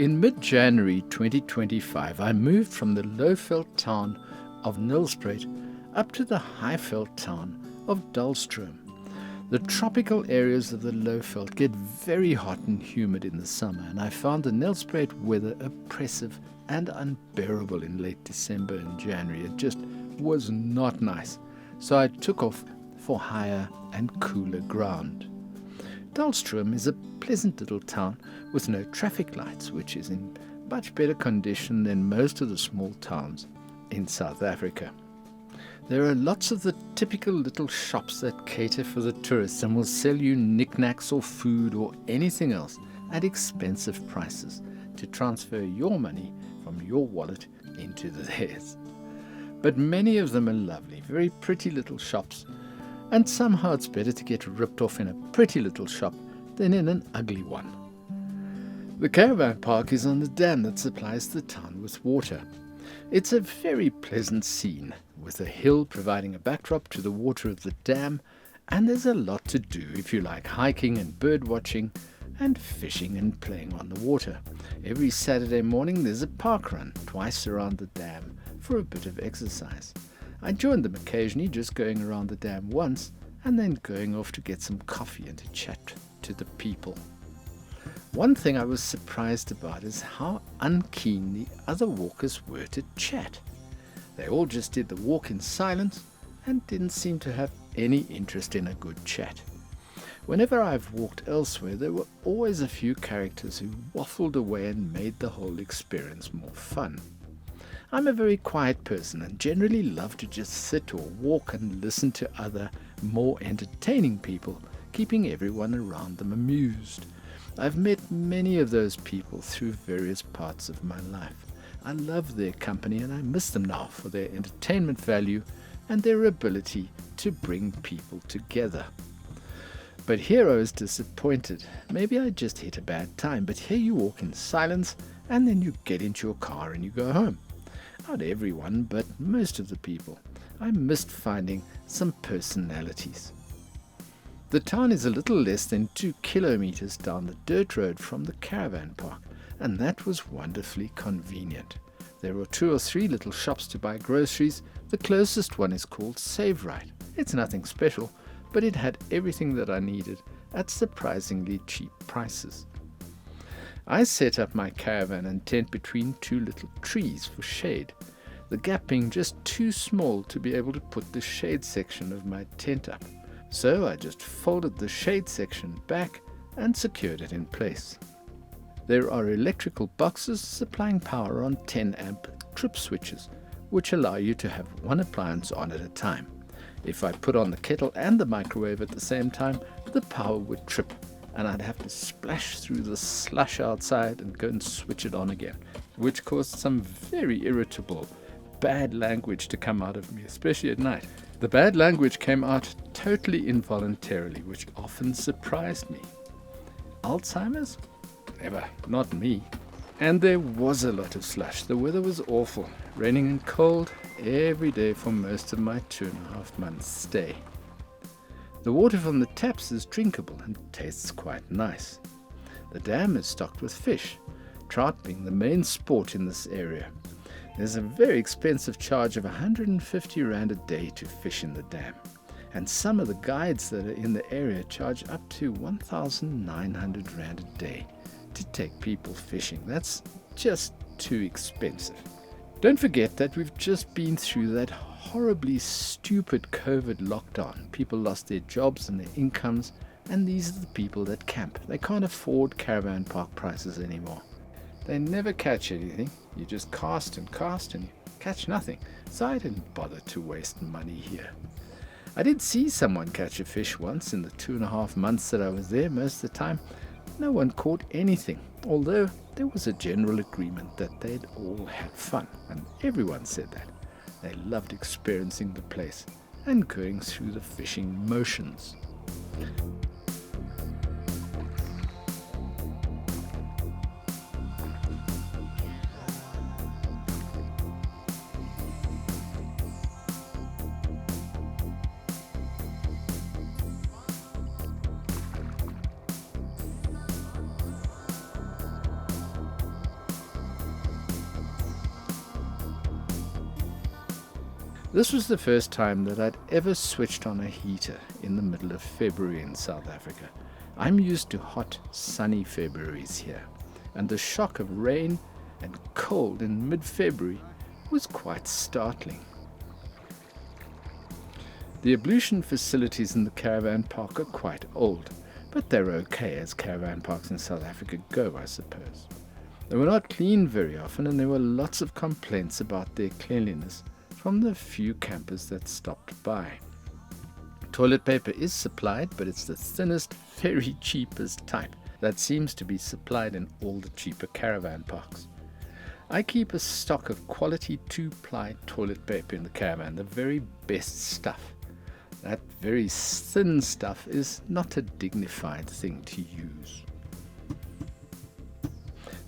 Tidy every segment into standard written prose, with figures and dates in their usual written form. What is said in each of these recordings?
In mid-January 2025, I moved from the low-veld town of Nelspruit up to the high-veld town of Dullstroom. The tropical areas of the low-veld get very hot and humid in the summer, and I found the Nelspruit weather oppressive and unbearable in late December and January. It just was not nice, so I took off for higher and cooler ground. Dullstroom is a pleasant little town with no traffic lights, which is in much better condition than most of the small towns in South Africa. There are lots of the typical little shops that cater for the tourists and will sell you knickknacks or food or anything else at expensive prices to transfer your money from your wallet into theirs. But many of them are lovely, very pretty little shops, and somehow it's better to get ripped off in a pretty little shop than in an ugly one. The caravan park is on the dam that supplies the town with water. It's a very pleasant scene, with a hill providing a backdrop to the water of the dam, and there's a lot to do if you like hiking and bird watching and fishing and playing on the water. Every Saturday morning there's a park run twice around the dam for a bit of exercise. I joined them occasionally, just going around the dam once and then going off to get some coffee and to chat to the people. One thing I was surprised about is how unkeen the other walkers were to chat. They all just did the walk in silence and didn't seem to have any interest in a good chat. Whenever I've walked elsewhere, there were always a few characters who waffled away and made the whole experience more fun. I'm a very quiet person and generally love to just sit or walk and listen to other, more entertaining people, keeping everyone around them amused. I've met many of those people through various parts of my life. I love their company and I miss them now for their entertainment value and their ability to bring people together. But here I was disappointed. Maybe I just hit a bad time, but here you walk in silence and then you get into your car and you go home. Not everyone, but most of the people. I missed finding some personalities. The town is a little less than 2 kilometers down the dirt road from the caravan park, and that was wonderfully convenient. There were 2 or 3 little shops to buy groceries. The closest one is called Save Right. It's nothing special, but it had everything that I needed at surprisingly cheap prices. I set up my caravan and tent between 2 little trees for shade, the gap being just too small to be able to put the shade section of my tent up. So I just folded the shade section back and secured it in place. There are electrical boxes supplying power on 10 amp trip switches, which allow you to have one appliance on at a time. If I put on the kettle and the microwave at the same time, the power would trip and I'd have to splash through the slush outside and go and switch it on again, which caused some very irritable, bad language to come out of me, especially at night. The bad language came out totally involuntarily, which often surprised me. Alzheimer's? Never, not me. And there was a lot of slush. The weather was awful, raining and cold every day for most of my 2.5 months stay. The water from the taps is drinkable and tastes quite nice. The dam is stocked with fish, trout being the main sport in this area. There's a very expensive charge of 150 Rand a day to fish in the dam, and some of the guides that are in the area charge up to 1,900 Rand a day to take people fishing. That's just too expensive. Don't forget that we've just been through that horribly stupid COVID lockdown. People lost their jobs and their incomes, and these are the people that camp. They can't afford caravan park prices anymore. They never catch anything. You just cast and you catch nothing. So I didn't bother to waste money here. I did see someone catch a fish once in the 2.5 months that I was there. Most of the time, no one caught anything, although there was a general agreement that they'd all had fun, and everyone said that. They loved experiencing the place and going through the fishing motions. This was the first time that I'd ever switched on a heater in the middle of February in South Africa. I'm used to hot, sunny Februaries here, and the shock of rain and cold in mid-February was quite startling. The ablution facilities in the caravan park are quite old, but they're okay as caravan parks in South Africa go, I suppose. They were not cleaned very often, and there were lots of complaints about their cleanliness from the few campers that stopped by. Toilet paper is supplied, but it's the thinnest, very cheapest type that seems to be supplied in all the cheaper caravan parks. I keep a stock of quality 2-ply toilet paper in the caravan, the very best stuff. That very thin stuff is not a dignified thing to use.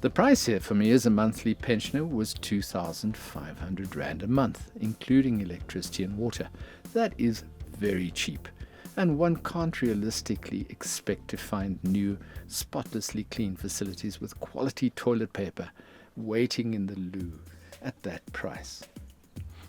The price here for me as a monthly pensioner was 2,500 Rand a month, including electricity and water. That is very cheap, and one can't realistically expect to find new, spotlessly clean facilities with quality toilet paper waiting in the loo at that price.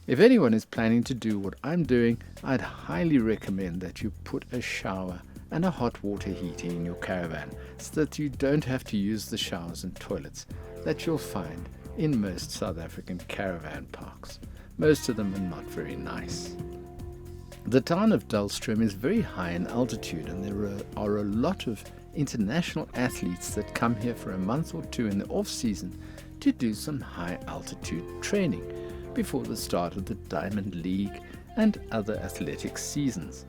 If anyone is planning to do what I'm doing, I'd highly recommend that you put a shower and a hot water heater in your caravan so that you don't have to use the showers and toilets that you'll find in most South African caravan parks. Most of them are not very nice. The town of Dullstroom is very high in altitude, and there are a lot of international athletes that come here for a month or two in the off-season to do some high altitude training before the start of the Diamond League and other athletic seasons.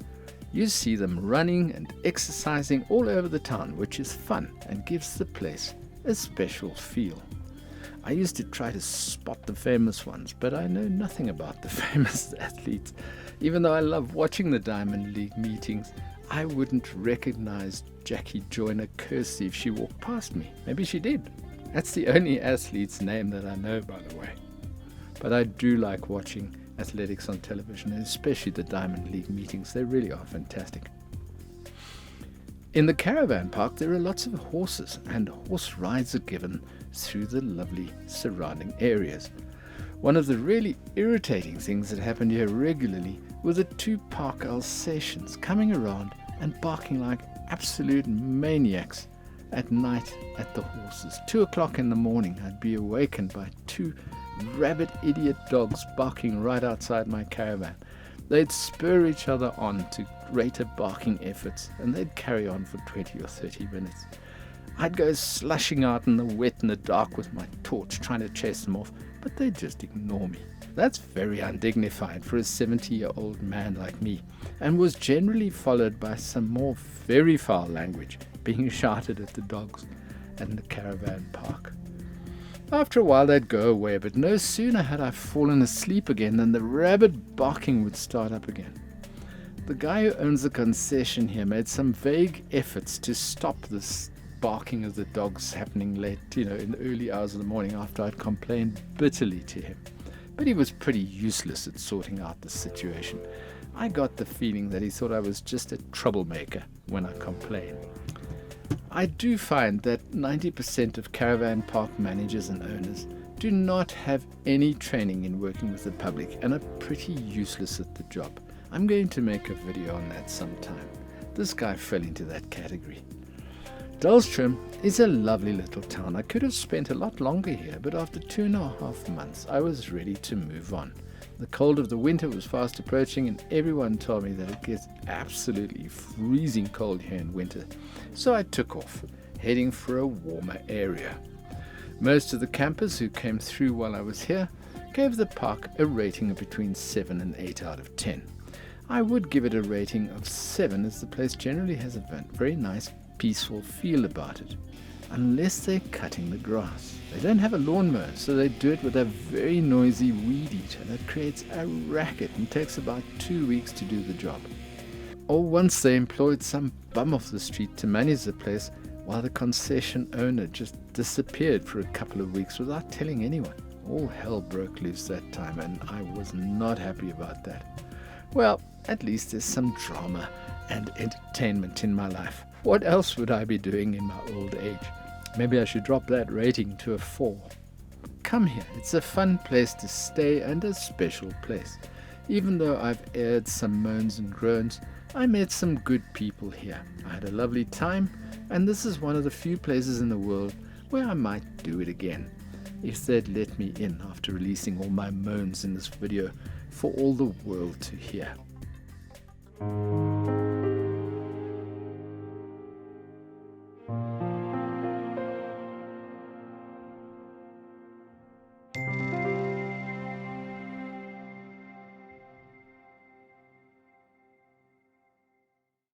You see them running and exercising all over the town, which is fun and gives the place a special feel. I used to try to spot the famous ones, but I know nothing about the famous athletes. Even though I love watching the Diamond League meetings, I wouldn't recognize Jackie Joyner Kersey if she walked past me. Maybe she did. That's the only athlete's name that I know, by the way. But I do like watching athletics on television, and especially the Diamond League meetings. They really are fantastic. In the caravan park, there are lots of horses, and horse rides are given through the lovely surrounding areas. One of the really irritating things that happened here regularly were the 2 park Alsatians coming around and barking like absolute maniacs at night at the horses. 2 o'clock in the morning, I'd be awakened by 2 rabid idiot dogs barking right outside my caravan. They'd spur each other on to greater barking efforts, and they'd carry on for 20 or 30 minutes. I'd go slushing out in the wet and the dark with my torch trying to chase them off, but they'd just ignore me. That's very undignified for a 70-year-old man like me, and was generally followed by some more very foul language being shouted at the dogs in the caravan park. After a while they'd go away, but no sooner had I fallen asleep again than the rabid barking would start up again. The guy who owns the concession here made some vague efforts to stop this barking of the dogs happening late, in the early hours of the morning after I'd complained bitterly to him. But he was pretty useless at sorting out the situation. I got the feeling that he thought I was just a troublemaker when I complained. I do find that 90% of caravan park managers and owners do not have any training in working with the public and are pretty useless at the job. I'm going to make a video on that sometime. This guy fell into that category. Dullstroom is a lovely little town. I could have spent a lot longer here, but after 2.5 months I was ready to move on. The cold of the winter was fast approaching, and everyone told me that it gets absolutely freezing cold here in winter. So I took off, heading for a warmer area. Most of the campers who came through while I was here gave the park a rating of between 7 and 8 out of 10. I would give it a rating of 7, as the place generally has a very nice, peaceful feel about it. Unless they're cutting the grass. They don't have a lawnmower, so they do it with a very noisy weed eater that creates a racket and takes about 2 weeks to do the job. Or once they employed some bum off the street to manage the place, while the concession owner just disappeared for a couple of weeks without telling anyone. All hell broke loose that time, and I was not happy about that. Well, at least there's some drama and entertainment in my life. What else would I be doing in my old age? Maybe I should drop that rating to a 4. Come here, it's a fun place to stay and a special place. Even though I've aired some moans and groans, I met some good people here. I had a lovely time, and this is one of the few places in the world where I might do it again, if they'd let me in after releasing all my moans in this video for all the world to hear.